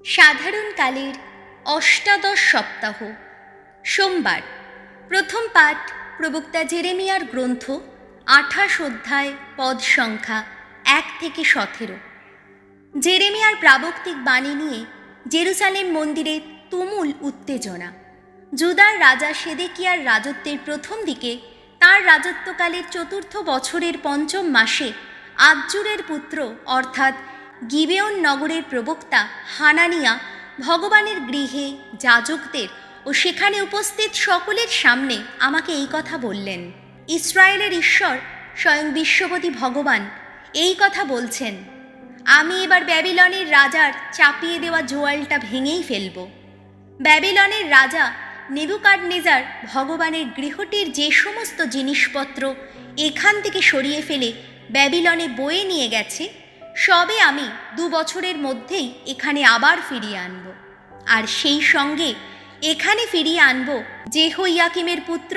সাধারণকালের অষ্টাদশ সপ্তাহ, সোমবার। প্রথম পাঠ প্রবক্তা জেরেমিয়ার গ্রন্থ 28 অধ্যায়, পদ সংখ্যা 1 থেকে 17। জেরেমিয়ার প্রাবক্তিক বাণী নিয়ে জেরুসালেম মন্দিরে তুমুল উত্তেজনা। জুদার রাজা সেদেকিয়ার রাজত্বের প্রথম দিকে তাঁর রাজত্বকালের চতুর্থ বছরের পঞ্চম মাসে আজ্জুরের পুত্র অর্থাৎ গিবেয়ন নগরের প্রবক্তা হানানিয়া ভগবানের গৃহে যাজকদের ও সেখানে উপস্থিত সকলের সামনে আমাকে এই কথা বললেন। ইসরায়েলের ঈশ্বর স্বয়ং বিশ্বপতি ভগবান এই কথা বলছেন, আমি এবার ব্যাবিলনের রাজার চাপিয়ে দেওয়া জোয়ালটা ভেঙেই ফেলব। ব্যাবিলনের রাজা নেবুকাদনেজার ভগবানের গৃহটির যে সমস্ত জিনিসপত্র এখান থেকে সরিয়ে ফেলে ব্যাবিলনে বয়ে নিয়ে গেছে, সবে আমি 2 বছরের মধ্যেই এখানে আবার ফিরিয়ে আনব। আর সেই সঙ্গে এখানে ফিরিয়ে আনব যেহোইয়াকিমের পুত্র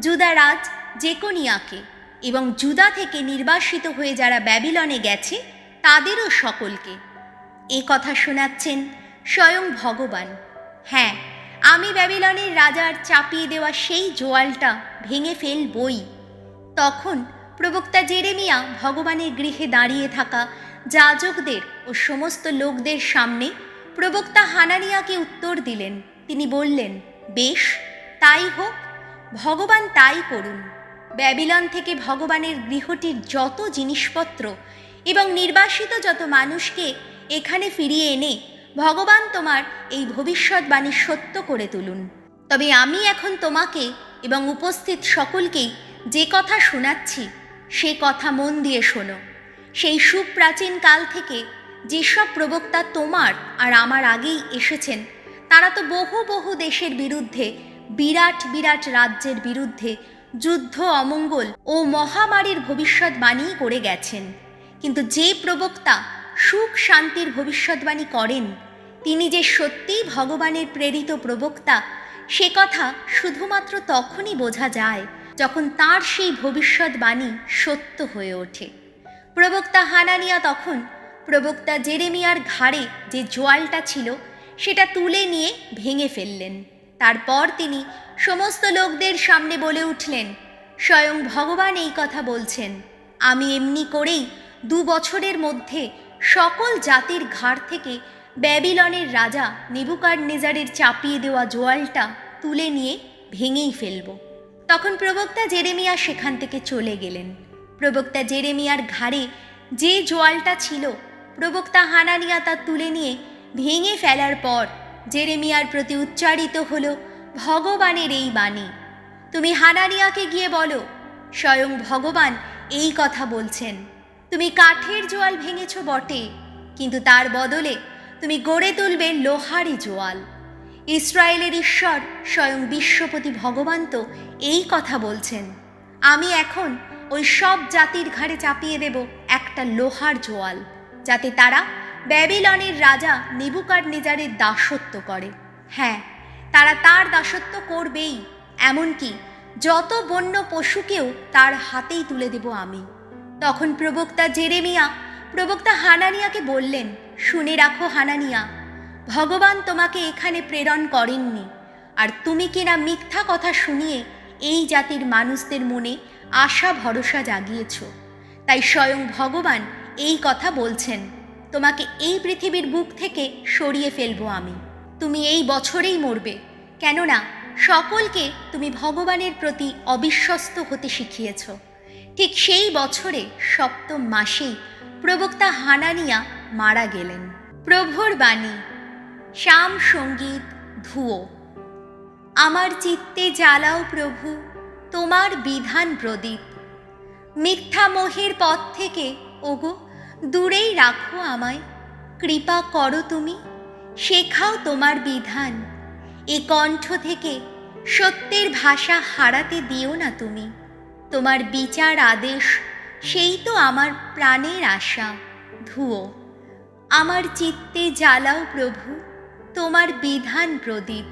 জুদারাজ জেকনিয়াকে এবং জুদা থেকে নির্বাসিত হয়ে যারা ব্যাবিলনে গেছে তাদেরও সকলকে। এ কথা শোনাচ্ছেন স্বয়ং ভগবান। হ্যাঁ, আমি ব্যাবিলনের রাজার চাপিয়ে দেওয়া সেই জোয়ালটা ভেঙে ফেলবই। তখন প্রবক্তা জেরেমিয়া ভগবানের গৃহে দাঁড়িয়ে থাকা যাজকদের ও সমস্ত লোকদের সামনে প্রবক্তা হানানিয়াকে উত্তর দিলেন। তিনি বললেন, বেশ, তাই হোক, ভগবান তাই করুন। ব্যাবিলন থেকে ভগবানের গৃহটির যত জিনিসপত্র এবং নির্বাসিত যত মানুষকে এখানে ফিরিয়ে এনে ভগবান তোমার এই ভবিষ্যৎবাণী সত্য করে তুলুন। তবে আমি এখন তোমাকে এবং উপস্থিত সকলকেই যে কথা শোনাচ্ছি সে কথা মন দিয়ে শোনো। সেই সুপ্রাচীন কাল থেকে যেসব প্রবক্তা তোমার আর আমার আগেই এসেছেন, তারা তো বহু বহু দেশের বিরুদ্ধে, বিরাট বিরাট রাজ্যের বিরুদ্ধে যুদ্ধ, অমঙ্গল ও মহামারীর ভবিষ্যৎবাণী করে গেছেন। কিন্তু যে প্রবক্তা সুখ শান্তির ভবিষ্যৎবাণী করেন, তিনি যে সত্যিই ভগবানের প্রেরিত প্রবক্তা, সে কথা শুধুমাত্র তখনই বোঝা যায় যখন তার সেই ভবিষ্যৎবাণী সত্য হয়ে ওঠে। প্রবক্তা হানানিয়া তখন প্রবক্তা জেরেমিয়ার ঘাড়ে যে জোয়ালটা ছিল সেটা তুলে নিয়ে ভেঙে ফেললেন। তারপর তিনি সমস্ত লোকদের সামনে বলে উঠলেন, স্বয়ং ভগবান এই কথা বলছেন, আমি এমনি করেই 2 বছরের মধ্যে সকল জাতির ঘাড় থেকে ব্যাবিলনের রাজা নেবুকাদনেজারের চাপিয়ে দেওয়া জোয়ালটা তুলে নিয়ে ভেঙেই ফেলব। তখন প্রবক্তা জেরেমিয়া সেখান থেকে চলে গেলেন। প্রবক্তা জেরেমিয়ার ঘাড়ে যে জোয়ালটা ছিল, প্রবক্তা হানানিয়া তা তুলে নিয়ে ভেঙে ফেলার পর জেরেমিয়ার প্রতি উচ্চারিত হলো ভগবানের এই বাণী, তুমি হানানিয়াকে গিয়ে বলো, স্বয়ং ভগবান এই কথা বলছেন, তুমি কাঠের জোয়াল ভেঙেছ বটে, কিন্তু তার বদলে তুমি গড়ে তুলবে লোহারি জোয়াল। ইসরায়েলের ঈশ্বর স্বয়ং বিশ্বপতি ভগবান তো এই কথা বলছেন, আমি এখন ওই সব জাতির ঘাড়ে চাপিয়ে দেব একটা লোহার জোয়াল, যাতে তারা ব্যাবিলনের রাজা নেবুকাদনেজারের দাসত্ব করে। হ্যাঁ, তারা তার দাসত্ব করবেই, এমনকি যত বন্য পশুকেও তার হাতেই তুলে দেব আমি। তখন প্রবক্তা জেরেমিয়া প্রবক্তা হানানিয়াকে বললেন, শুনে রাখো হানানিয়া, ভগবান তোমাকে এখানে প্রেরণ করেননি, আর তুমি কিনা মিথ্যা কথা শুনিয়ে এই জাতির মানুষদের মনে আশা ভরসা জাগিয়েছ। তাই স্বয়ং ভগবান এই কথা বলছেন, তোমাকে এই পৃথিবীর বুক থেকে সরিয়ে ফেলবো আমি। তুমি এই বছরেই মরবে, কেননা সকলকে তুমি ভগবানের প্রতি অবিশ্বস্ত হতে শিখিয়েছ। ঠিক সেই বছরে 7ম মাসেই প্রবক্তা হানানিয়া মারা গেলেন। প্রভুর বাণী, শাম সঙ্গীত, ধুয়ো। আমার চিত্তে জ্বালাও প্রভু তোমার বিধান প্রদীপ, মিথ্যা মোহের পথ থেকে ওগো দূরেই রাখো আমায়। কৃপা করো তুমি, শেখাও তোমার বিধান, এ কণ্ঠ থেকে সত্যের ভাষা হারাতে দিও না তুমি। তোমার বিচার আদেশ সেই তো আমার প্রাণের আশা। ধুয়ো। আমার চিত্তে জ্বালাও প্রভু তোমার বিধান প্রদীপ।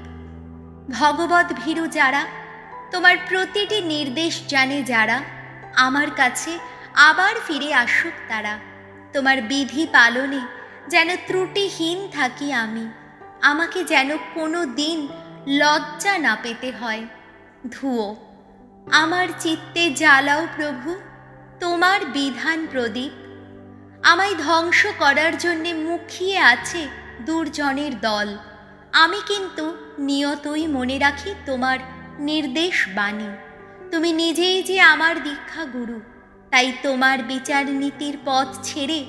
ভগবত ভীরু যারা, তোমার প্রতিটি নির্দেশ জানে যারা, আমার কাছে আবার ফিরে আসুক তারা। তোমার বিধি পালনে যেন ত্রুটিহীন থাকি আমি, আমাকে যেন কোনো দিন লজ্জা না পেতে হয়। ধুয়ো, আমার চিত্তে জ্বালাও প্রভু তোমার বিধান প্রদীপ। আমায় ধ্বংস করার জন্যে মুখিয়ে আছে দুর্জনের দল, আমি কিন্তু নিয়তই মনে রাখি তোমার নির্দেশ বাণী। তুমি নিজেই যে আমার দীক্ষা গুরু, তাই তোমার বিচার নীতির পথ ছেড়ে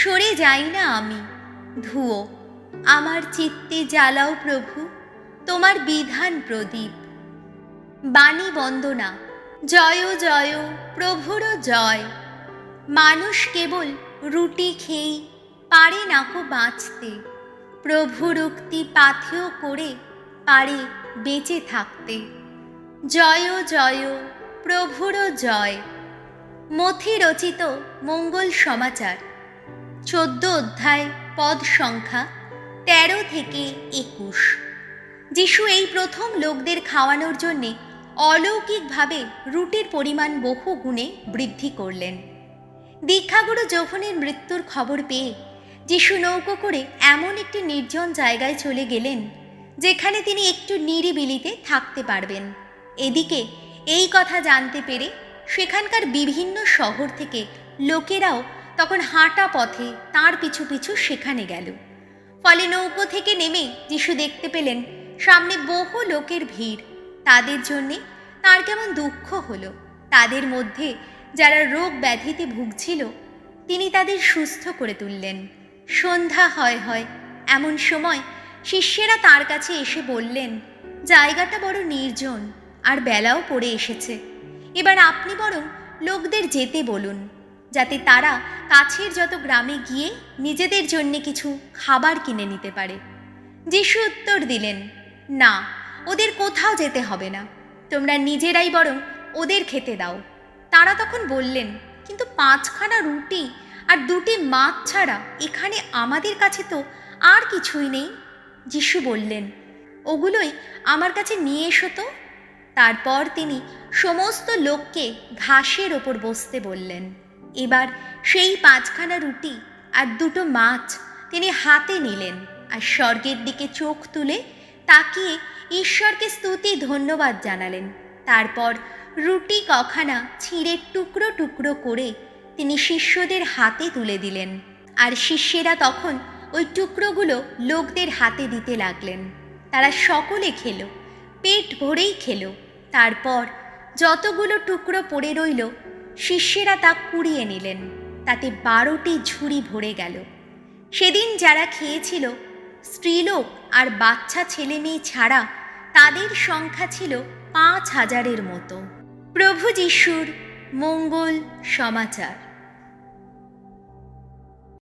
সরে যাই না আমি। ধুয়ো, আমার চিত্তে জ্বালাও প্রভু তোমার বিধান প্রদীপ। বাণী বন্দনা। জয় জয় প্রভুর জয়। মানুষ কেবল রুটি খেয়েই পারে নাকো বাঁচতে, প্রভুর উক্তি পাথেয় করে পারে বেঁচে থাকতে। জয় জয় প্রভুর জয়। মথি রচিত মঙ্গল সমাচার 14 অধ্যায় পদ সংখ্যা 13 থেকে 21। যিশু এই প্রথম লোকদের খাওয়ানোর জন্যে অলৌকিকভাবে রুটির পরিমাণ বহু গুণে বৃদ্ধি করলেন। দীক্ষাগুরু যোহনের মৃত্যুর খবর পেয়ে যিশু নৌকো করে এমন একটি নির্জন জায়গায় চলে গেলেন যেখানে তিনি একটু নিরিবিলিতে থাকতে পারবেন। এদিকে এই কথা জানতে পেরে সেখানকার বিভিন্ন শহর থেকে লোকেরাও তখন হাঁটা পথে তাঁর পিছু পিছু সেখানে গেল। ফলে নৌকো থেকে নেমে যিশু দেখতে পেলেন সামনে বহু লোকের ভিড়। তাদের জন্যে তাঁর কেমন দুঃখ হলো। তাদের মধ্যে যারা রোগ ব্যাধিতে ভুগছিল তিনি তাদের সুস্থ করে তুললেন। সন্ধ্যা হয় এমন সময় শিষ্যেরা তাঁর কাছে এসে বললেন, জায়গাটা বড় নির্জন আর বেলাও পড়ে এসেছে, এবার আপনি বরং লোকদের যেতে বলুন, যাতে তারা কাছের যত গ্রামে গিয়ে নিজেদের জন্য কিছু খাবার কিনে নিতে পারে। যিশু উত্তর দিলেন, না, ওদের কোথাও যেতে হবে না, তোমরা নিজেরাই বরং ওদের খেতে দাও। তারা তখন বললেন, কিন্তু 5খানা রুটি আর 2টি মাছ ছাড়া এখানে আমাদের কাছে তো আর কিছুই নেই। যিশু বললেন, ওগুলোই আমার কাছে নিয়ে এসো তো। তারপর তিনি সমস্ত লোককে ঘাসের ওপর বসতে বললেন। এবার সেই 5খানা রুটি আর 2টো মাছ তিনি হাতে নিলেন আর স্বর্গের দিকে চোখ তুলে তাকিয়ে ঈশ্বরকে স্তুতি ধন্যবাদ জানালেন। তারপর রুটি কখানা ছিঁড়ে টুকরো টুকরো করে তিনি শিষ্যদের হাতে তুলে দিলেন, আর শিষ্যেরা তখন ওই টুকরোগুলো লোকদের হাতে দিতে লাগলেন। তারা সকলে খেলো, পেট ভরেই খেলো। তারপর যতগুলো টুকরো পড়ে রইল শিষ্যেরা তা কুড়িয়ে নিলেন, তাতে 12টি ঝুড়ি ভরে গেল। সেদিন যারা খেয়েছিল স্ত্রীলোক আর বাচ্চা ছেলে মেয়ে ছাড়া তাদের সংখ্যা ছিল 5000-এর মতো। প্রভু যিশুর মঙ্গল সমাচার।